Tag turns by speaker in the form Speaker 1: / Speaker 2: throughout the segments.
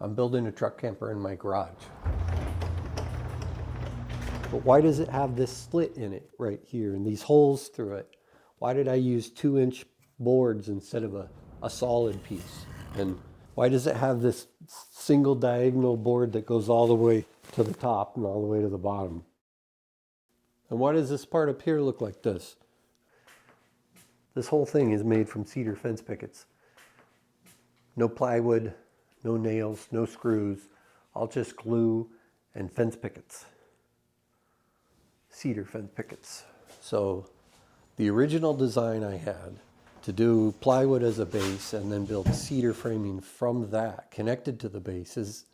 Speaker 1: I'm building a truck camper in my garage. But why does it have this slit in it right here and these holes through it? Why did I use 2-inch boards instead of a solid piece? And why does it have this single diagonal board that goes all the way to the top and all the way to the bottom? And why does this part up here look like this? This whole thing is made from cedar fence pickets. No plywood, no nails, no screws, all just glue and fence pickets. Cedar fence pickets. So the original design I had to do plywood as a base and then build cedar framing from that connected to the bases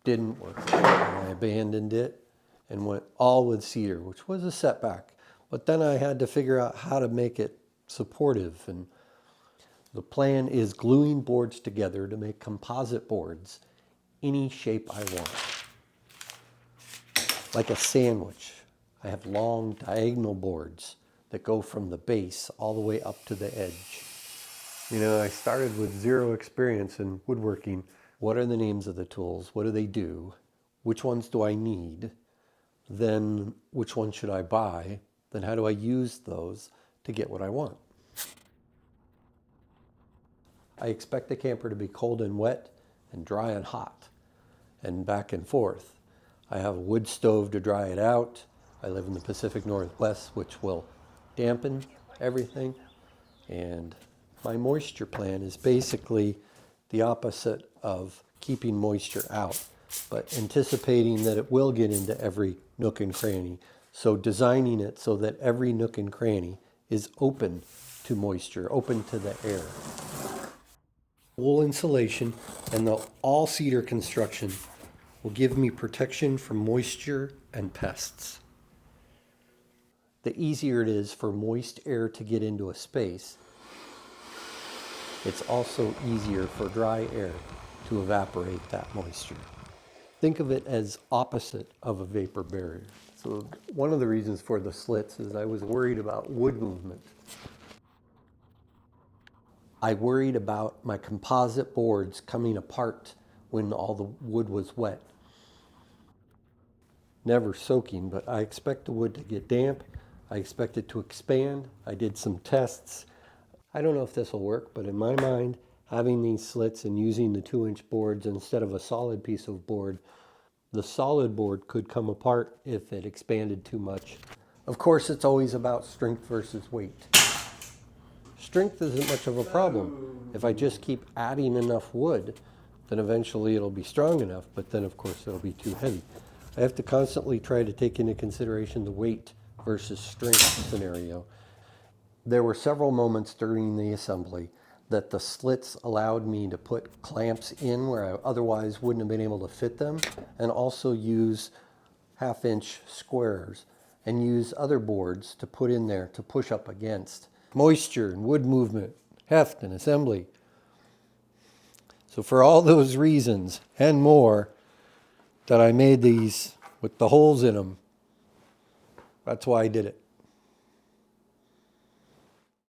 Speaker 1: didn't work. And I abandoned it and went all with cedar, which was a setback. But then I had to figure out how to make it supportive, and the plan is gluing boards together to make composite boards any shape I want. Like a sandwich, I have long diagonal boards that go from the base all the way up to the edge. You know, I started with zero experience in woodworking. What are the names of the tools? What do they do? Which ones do I need? Then which ones should I buy? Then how do I use those to get what I want? I expect the camper to be cold and wet and dry and hot and back and forth. I have a wood stove to dry it out. I live in the Pacific Northwest, which will dampen everything. And my moisture plan is basically the opposite of keeping moisture out, but anticipating that it will get into every nook and cranny. So designing it so that every nook and cranny is open to moisture, open to the air. Wool insulation and the all cedar construction will give me protection from moisture and pests. The easier it is for moist air to get into a space, it's also easier for dry air to evaporate that moisture. Think of it as opposite of a vapor barrier. So one of the reasons for the slits is I was worried about wood movement. I worried about my composite boards coming apart when all the wood was wet. Never soaking, but I expect the wood to get damp. I expect it to expand. I did some tests. I don't know if this will work, but in my mind, having these slits and using the 2-inch boards instead of a solid piece of board, the solid board could come apart if it expanded too much. Of course, it's always about strength versus weight. Strength isn't much of a problem. If I just keep adding enough wood, then eventually it'll be strong enough, but then of course it'll be too heavy. I have to constantly try to take into consideration the weight versus strength scenario. There were several moments during the assembly that the slits allowed me to put clamps in where I otherwise wouldn't have been able to fit them, and also use 1/2-inch squares and use other boards to put in there to push up against. Moisture and wood movement, heft and assembly. So for all those reasons and more that I made these with the holes in them, that's why I did it.